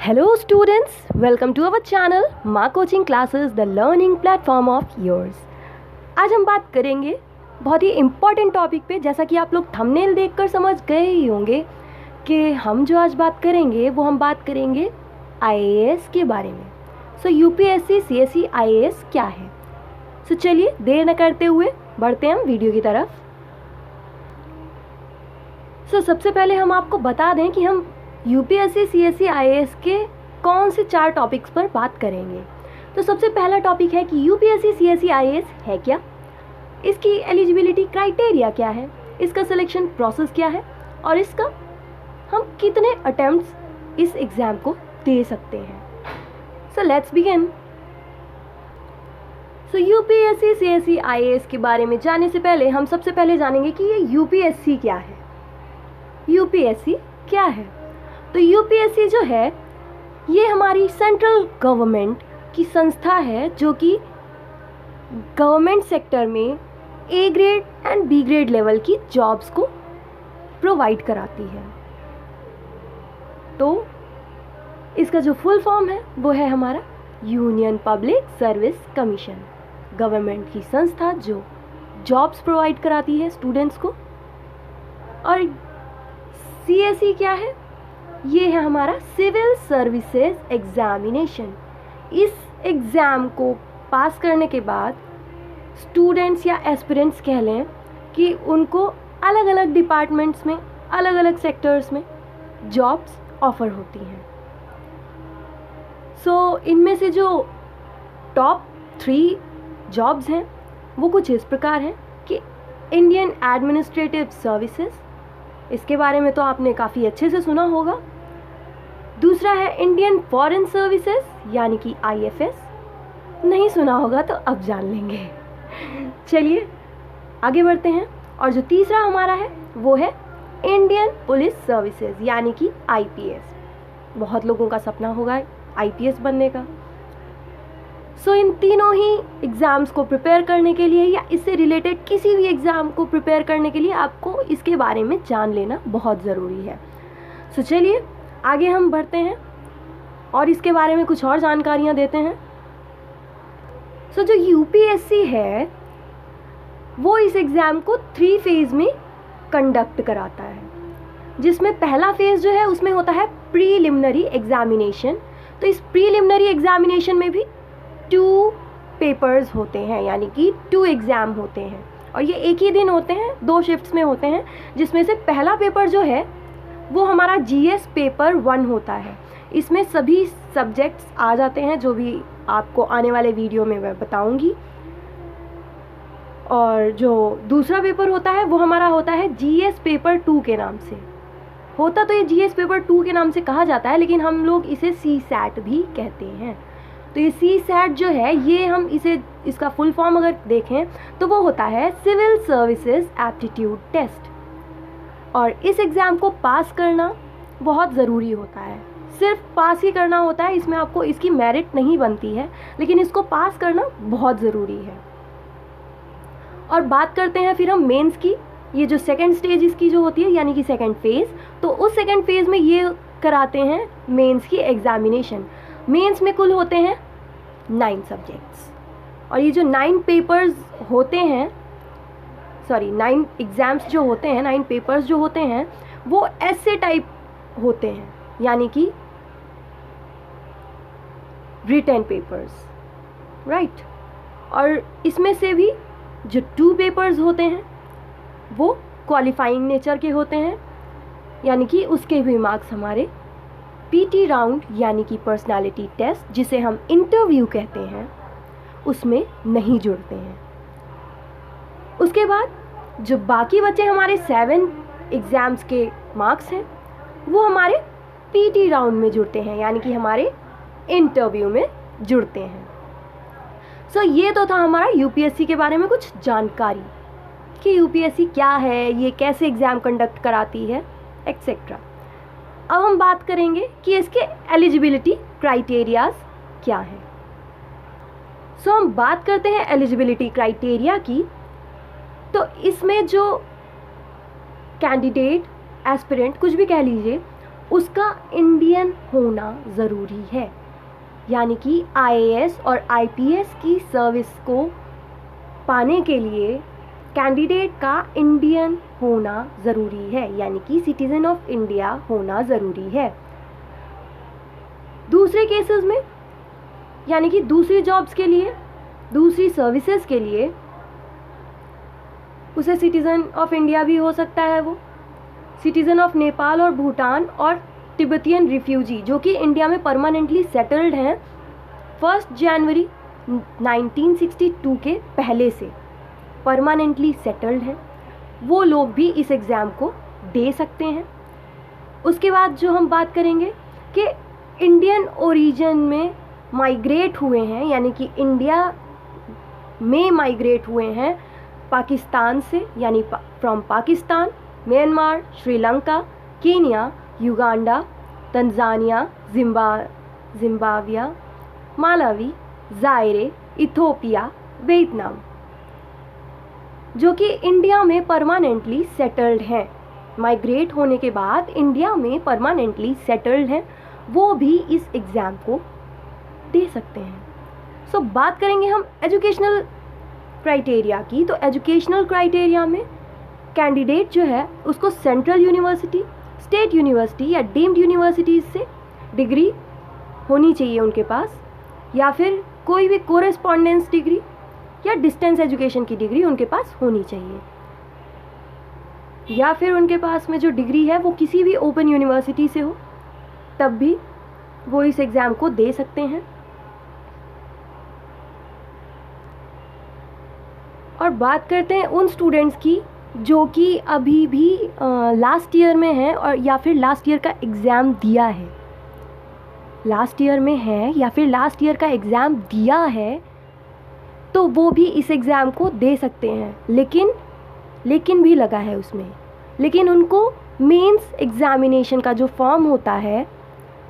Hello students, welcome to our channel Ma Coaching Classes, the learning platform of yours। आज हम बात करेंगे बहुत ही इम्पॉर्टेंट टॉपिक पे। जैसा कि आप लोग थंबनेल देखकर समझ गए ही होंगे कि हम जो आज बात करेंगे वो हम बात करेंगे IAS के बारे में। सो UPSC CSE IAS क्या है। सो चलिए देर न करते हुए बढ़ते हैं हम वीडियो की तरफ। सो सबसे पहले हम आपको बता दें कि हम UPSC CSE IAS के कौन से 4 टॉपिक्स पर बात करेंगे। तो सबसे पहला टॉपिक है कि UPSC CSE IAS है क्या, इसकी एलिजिबिलिटी क्राइटेरिया क्या है, इसका सिलेक्शन प्रोसेस क्या है और इसका हम कितने अटेम्प्ट्स इस एग्ज़ाम को दे सकते हैं। So let's begin. So UPSC CSE IAS के बारे में जानने से पहले हम सबसे पहले जानेंगे कि ये UPSC क्या है। UPSC क्या है? तो UPSC जो है ये हमारी सेंट्रल गवर्नमेंट की संस्था है जो कि गवर्नमेंट सेक्टर में A grade and B grade level की जॉब्स को प्रोवाइड कराती है। तो इसका जो फुल फॉर्म है वो है हमारा union public service commission. Government की संस्था जो जॉब्स प्रोवाइड कराती है स्टूडेंट्स को। और CSE क्या है? ये है हमारा सिविल सर्विसेज एग्जामिनेशन। इस एग्ज़ाम को पास करने के बाद स्टूडेंट्स या एस्पिरेंट्स कह लें कि उनको अलग अलग डिपार्टमेंट्स में अलग अलग सेक्टर्स में जॉब्स ऑफ़र होती हैं। सो इनमें से जो टॉप 3 जॉब्स हैं वो कुछ इस प्रकार हैं कि इंडियन एडमिनिस्ट्रेटिव सर्विसेज, इसके बारे में तो आपने काफ़ी अच्छे से सुना होगा। दूसरा है इंडियन फॉरेन सर्विसेज यानी कि IFS, नहीं सुना होगा तो अब जान लेंगे। चलिए आगे बढ़ते हैं। और जो तीसरा हमारा है वो है इंडियन पुलिस सर्विसेज यानी कि IPS। बहुत लोगों का सपना होगा IPS बनने का। सो इन तीनों ही एग्ज़ाम्स को प्रिपेयर करने के लिए या इससे रिलेटेड किसी भी एग्ज़ाम को प्रिपेयर करने के लिए आपको इसके बारे में जान लेना बहुत ज़रूरी है। सो चलिए आगे हम बढ़ते हैं और इसके बारे में कुछ और जानकारियाँ देते हैं। सो जो UPSC है वो इस एग्ज़ाम को 3 फेज़ में कंडक्ट कराता है, जिसमें पहला फेज़ जो है उसमें होता है प्रीलिमिनरी एग्ज़ामिनेशन। तो इस प्रीलिमिनरी एग्ज़ामिनेशन में भी 2 पेपर्स होते हैं यानी कि 2 एग्ज़ाम होते हैं और ये एक ही दिन होते हैं, 2 शिफ्ट्स में होते हैं। जिसमें से पहला पेपर जो है वो हमारा GS पेपर 1 होता है। इसमें सभी सब्जेक्ट्स आ जाते हैं जो भी आपको आने वाले वीडियो में मैं बताऊंगी। और जो दूसरा पेपर होता है वो हमारा होता है GS पेपर 2 के नाम से। होता तो ये GS पेपर 2 के नाम से कहा जाता है लेकिन हम लोग इसे CSAT भी कहते हैं। तो ये CSAT जो है ये हम इसका फुल फॉर्म अगर देखें तो वो होता है सिविल सर्विसेज एप्टीट्यूड टेस्ट। और इस एग्ज़ाम को पास करना बहुत ज़रूरी होता है। सिर्फ पास ही करना होता है, इसमें आपको इसकी मेरिट नहीं बनती है, लेकिन इसको पास करना बहुत ज़रूरी है। और बात करते हैं फिर हम मेंस की। ये जो सेकंड स्टेज इसकी जो होती है यानी कि सेकंड फेज़, तो उस सेकंड फेज़ में ये कराते हैं मेंस की एग्ज़ामिनेशन। मेंस में कुल होते हैं 9 सब्जेक्ट्स और ये जो 9 पेपर्स होते हैं 9 एग्ज़ाम्स जो होते हैं, 9 पेपर्स जो होते हैं वो ऐसे टाइप होते हैं यानी कि रिटन पेपर्स, राइट। और इसमें से भी जो 2 पेपर्स होते हैं वो क्वालिफाइंग नेचर के होते हैं यानी कि उसके भी मार्क्स हमारे PT राउंड यानी कि पर्सनालिटी टेस्ट, जिसे हम इंटरव्यू कहते हैं, उसमें नहीं जुड़ते हैं। उसके बाद जो बाकी बचे हमारे 7 एग्ज़ाम्स के मार्क्स हैं वो हमारे PT राउंड में जुड़ते हैं यानी कि हमारे इंटरव्यू में जुड़ते हैं। सो ये तो था हमारा UPSC के बारे में कुछ जानकारी कि UPSC क्या है, ये कैसे एग्ज़ाम कंडक्ट कराती है एक्सेट्रा। अब हम बात करेंगे कि इसके एलिजिबिलिटी क्राइटेरियाज क्या हैं। सो हम बात करते हैं एलिजिबिलिटी क्राइटेरिया की। तो इसमें जो कैंडिडेट, एस्पिरेंट, कुछ भी कह लीजिए, उसका इंडियन होना ज़रूरी है। यानी कि आईएएस और आईपीएस की सर्विस को पाने के लिए कैंडिडेट का इंडियन होना ज़रूरी है, यानी कि सिटीज़न ऑफ इंडिया होना ज़रूरी है। दूसरे केसेस में, यानी कि दूसरी जॉब्स के लिए, दूसरी सर्विसेज के लिए उसे सिटीज़न ऑफ इंडिया भी हो सकता है। वो सिटीज़न ऑफ नेपाल और भूटान और तिब्बतियन रिफ्यूजी जो कि इंडिया में परमानेंटली सेटल्ड हैं 1 जनवरी 1962 के पहले से परमानेंटली सेटल्ड हैं, वो लोग भी इस एग्ज़ाम को दे सकते हैं। उसके बाद जो हम बात करेंगे कि इंडियन ओरिजिन में माइग्रेट हुए हैं, यानी कि इंडिया में माइग्रेट हुए हैं पाकिस्तान से, यानी from Pakistan, Myanmar, Sri Lanka, Kenya, Uganda, Tanzania, Zimbabwe, Malawi, जायरे, Ethiopia, Vietnam, जो कि इंडिया में परमानेंटली सेटल्ड हैं, माइग्रेट होने के बाद इंडिया में परमानेंटली सेटल्ड हैं, वो भी इस एग्ज़ाम को दे सकते हैं। सो बात करेंगे हम एजुकेशनल क्राइटेरिया की। तो एजुकेशनल क्राइटेरिया में कैंडिडेट जो है उसको सेंट्रल यूनिवर्सिटी, स्टेट यूनिवर्सिटी या डीम्ड यूनिवर्सिटीज़ से डिग्री होनी चाहिए उनके पास, या फिर कोई भी कोरेस्पॉन्डेंस डिग्री या डिस्टेंस एजुकेशन की डिग्री उनके पास होनी चाहिए, या फिर उनके पास में जो डिग्री है वो किसी भी ओपन यूनिवर्सिटी से हो, तब भी वो इस एग्ज़ाम को दे सकते हैं। और बात करते हैं उन स्टूडेंट्स की जो कि अभी भी लास्ट ईयर में हैं और या फिर लास्ट ईयर का एग्ज़ाम दिया है, लास्ट ईयर में है या फिर लास्ट ईयर का एग्ज़ाम दिया है, तो वो भी इस एग्ज़ाम को दे सकते हैं। लेकिन भी लगा है उसमें, लेकिन उनको मेंस एग्ज़ामिनेशन का जो फॉर्म होता है,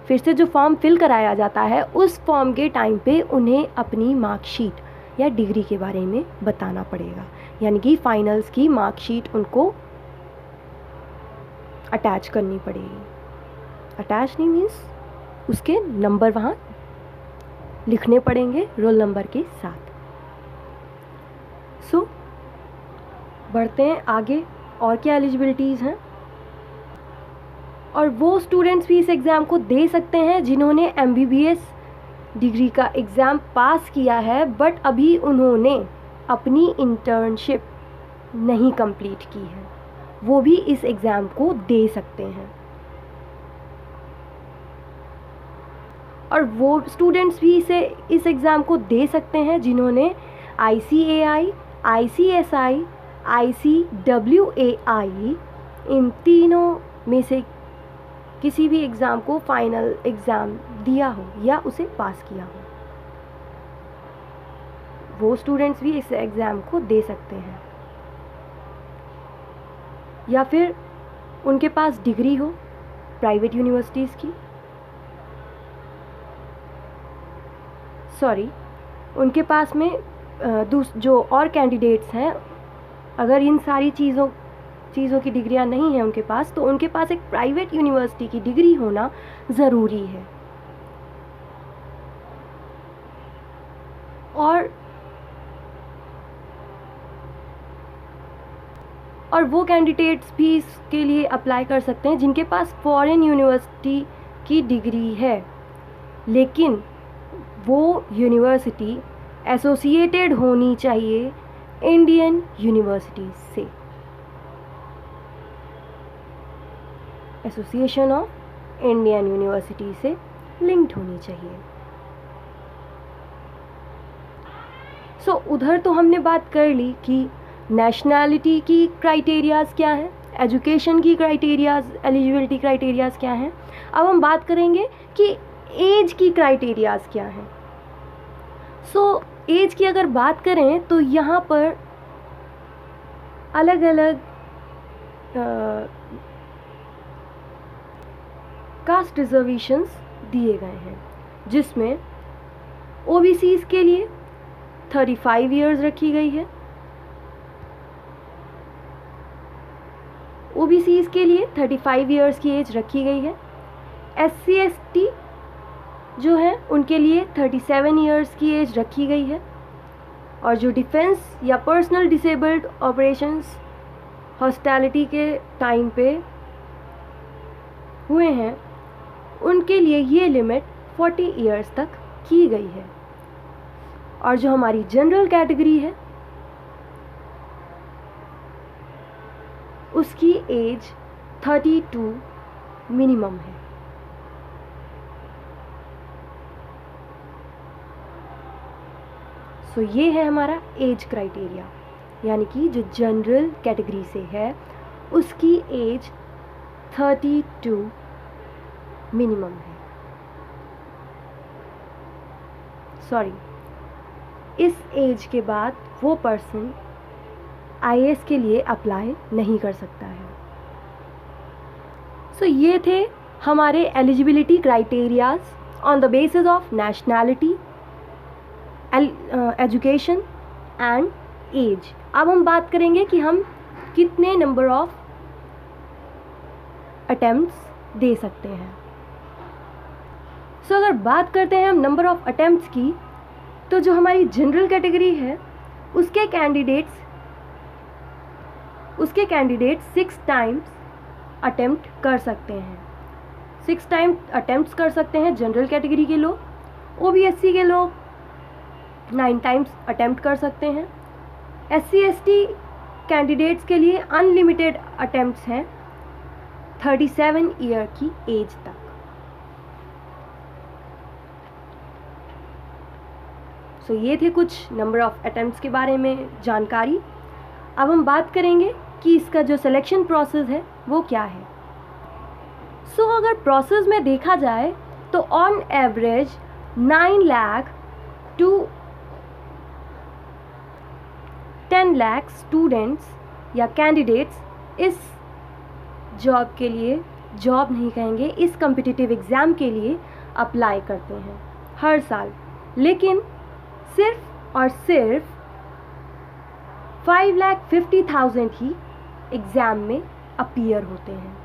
फिर से जो फॉर्म फिल कराया जाता है, उस फॉर्म के टाइम पे उन्हें अपनी मार्कशीट या डिग्री के बारे में बताना पड़ेगा, यानी कि फाइनल्स की मार्कशीट उनको अटैच करनी पड़ेगी। अटैच नहीं मीन्स उसके नंबर वहाँ लिखने पड़ेंगे रोल नंबर के साथ। सो बढ़ते हैं आगे, और क्या एलिजिबिलिटीज़ हैं। और वो स्टूडेंट्स भी इस एग्ज़ाम को दे सकते हैं जिन्होंने एमबीबीएस डिग्री का एग्ज़ाम पास किया है, बट अभी उन्होंने अपनी इंटर्नशिप नहीं कंप्लीट की है, वो भी इस एग्ज़ाम को दे सकते हैं। और वो स्टूडेंट्स भी इस एग्ज़ाम को दे सकते हैं जिन्होंने ICAI, ICSI, ICWAI इन तीनों में से किसी भी एग्ज़ाम को फाइनल एग्ज़ाम दिया हो या उसे पास किया हो, वो स्टूडेंट्स भी इस एग्ज़ाम को दे सकते हैं। या फिर उनके पास डिग्री हो प्राइवेट यूनिवर्सिटीज़ की, उनके पास में जो और कैंडिडेट्स हैं, अगर इन सारी चीज़ों की डिग्रियां नहीं हैं उनके पास, तो उनके पास एक प्राइवेट यूनिवर्सिटी की डिग्री होना ज़रूरी है। और वो कैंडिडेट्स भी इसके लिए अप्लाई कर सकते हैं जिनके पास फॉरेन यूनिवर्सिटी की डिग्री है, लेकिन वो यूनिवर्सिटी एसोसिएटेड होनी चाहिए इंडियन यूनिवर्सिटी से, एसोसिएशन ऑफ इंडियन यूनिवर्सिटी से लिंक्ड होनी चाहिए। सो उधर तो हमने बात कर ली कि नेशनैलिटी की क्राइटेरियाज़ क्या हैं, एजुकेशन की क्राइटेरियाज़, एलिजिबिलिटी क्राइटेरियाज़ क्या हैं। अब हम बात करेंगे कि एज की क्राइटेरियाज़ क्या हैं। सो एज की अगर बात करें तो यहाँ पर अलग अलग कास्ट रिजर्वेशंस दिए गए हैं, जिसमें ओबीसीज़ के लिए 35 इयर्स रखी गई है, ओबीसीज़ के लिए 35 इयर्स की एज रखी गई है, SC/ST जो है उनके लिए 37 ईयर्स की एज रखी गई है, और जो डिफेंस या पर्सनल डिसेबल्ड ऑपरेशंस हॉस्टिलिटी के टाइम पे हुए हैं उनके लिए ये लिमिट 40 ईयर्स तक की गई है। और जो हमारी जनरल कैटेगरी है उसकी एज 32 मिनिमम है। सो ये है हमारा एज क्राइटेरिया, यानी कि जो जनरल कैटेगरी से है उसकी एज 32 मिनिमम है। सॉरी, इस एज के बाद वो पर्सन IAS के लिए अप्लाई नहीं कर सकता है। सो ये थे हमारे eligibility criterias on the basis of nationality, education and age. अब हम बात करेंगे कि हम कितने नंबर ऑफ अटेम्प्ट्स दे सकते हैं। सो अगर बात करते हैं हम नंबर ऑफ अटेम्प्ट्स की, तो जो हमारी जनरल कैटेगरी है उसके कैंडिडेट्स 6 टाइम्स अटेम्प्ट कर सकते हैं। 6 टाइम अटेम्प्ट्स कर सकते हैं जनरल कैटेगरी के लोग। OBSC के लोग 9 टाइम्स अटेम्प्ट कर सकते हैं। SC/ST कैंडिडेट्स के लिए अनलिमिटेड अटेम्प्ट्स हैं 37 ईयर की एज तक। सो ये थे कुछ नंबर ऑफ अटेम्प्ट्स के बारे में जानकारी। अब हम बात करेंगे कि इसका जो सिलेक्शन प्रोसेस है वो क्या है। सो अगर प्रोसेस में देखा जाए तो on average 9 lakh to 10 lakh students या कैंडिडेट्स इस जॉब के लिए, जॉब नहीं कहेंगे, इस कॉम्पिटिटिव एग्ज़ाम के लिए अप्लाई करते हैं हर साल। लेकिन सिर्फ और सिर्फ 5,50,000 ही एग्ज़ाम में अपीयर होते हैं,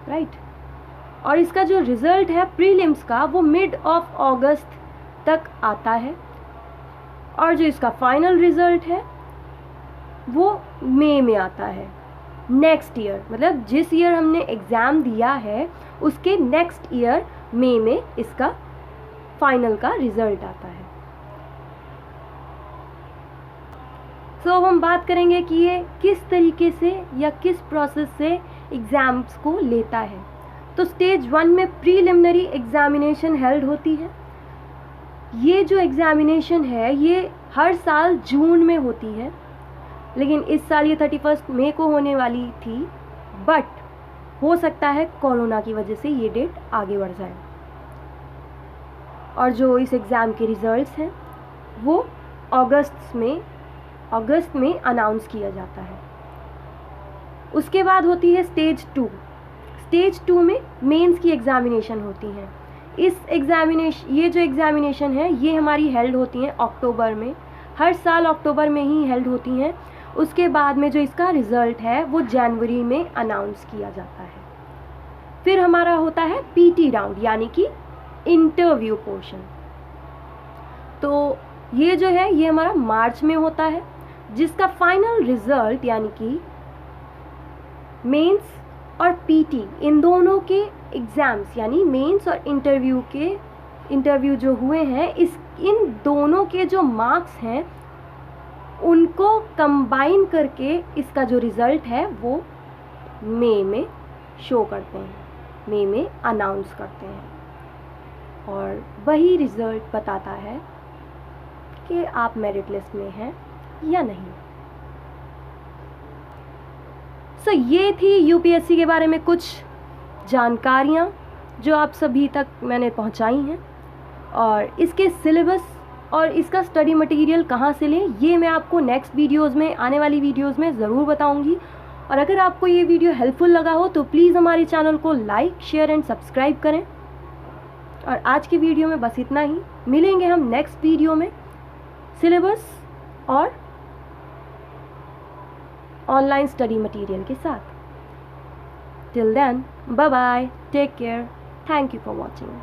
राइट। और इसका जो रिज़ल्ट है प्रीलिम्स का वो मिड ऑफ अगस्त तक आता है, और जो इसका फाइनल रिज़ल्ट है वो मई में आता है। नेक्स्ट ईयर, मतलब जिस ईयर हमने एग्ज़ाम दिया है उसके नेक्स्ट ईयर मई में इसका फाइनल का रिज़ल्ट आता है। सो अब हम बात करेंगे कि ये किस तरीके से या किस प्रोसेस से एग्ज़ाम्स को लेता है। तो स्टेज 1 में प्रीलिमिनरी एग्ज़ामिनेशन हेल्ड होती है। ये जो एग्ज़ामिनेशन है ये हर साल जून में होती है, लेकिन इस साल ये 31 मई को होने वाली थी, बट हो सकता है कोरोना की वजह से ये डेट आगे बढ़ जाए। और जो इस एग्ज़ाम के रिज़ल्ट्स हैं वो अगस्त में अनाउंस किया जाता है। उसके बाद होती है स्टेज 2। स्टेज 2 में मेंस की एग्ज़ामिनेशन होती है। ये जो एग्ज़ामिनेशन है ये हमारी हेल्ड होती हैं अक्टूबर में, हर साल अक्टूबर में ही हेल्ड होती हैं। उसके बाद में जो इसका रिज़ल्ट है वो जनवरी में अनाउंस किया जाता है। फिर हमारा होता है PT राउंड, यानी कि इंटरव्यू पोर्शन। तो ये जो है ये हमारा मार्च में होता है, जिसका फाइनल रिज़ल्ट यानी कि मेंस और PT इन दोनों के एग्ज़ाम्स, यानी मेंस और इंटरव्यू जो हुए हैं, इन दोनों के जो मार्क्स हैं उनको कंबाइन करके इसका जो रिज़ल्ट है वो मई में शो करते हैं, मई में अनाउंस करते हैं, और वही रिज़ल्ट बताता है कि आप मेरिट लिस्ट में हैं या नहीं। सो ये थी UPSC के बारे में कुछ जानकारियाँ जो आप सभी तक मैंने पहुँचाई हैं, और इसके सिलेबस और इसका स्टडी मटेरियल कहाँ से लें ये मैं आपको नेक्स्ट वीडियोज़ में, आने वाली वीडियोज़ में ज़रूर बताऊँगी। और अगर आपको ये वीडियो हेल्पफुल लगा हो तो प्लीज़ हमारे चैनल को लाइक, शेयर एंड सब्सक्राइब करें। और आज की वीडियो में बस इतना ही। मिलेंगे हम नेक्स्ट वीडियो में सिलेबस और ऑनलाइन स्टडी मटेरियल के साथ। Till then, bye bye, take care, thank you for watching.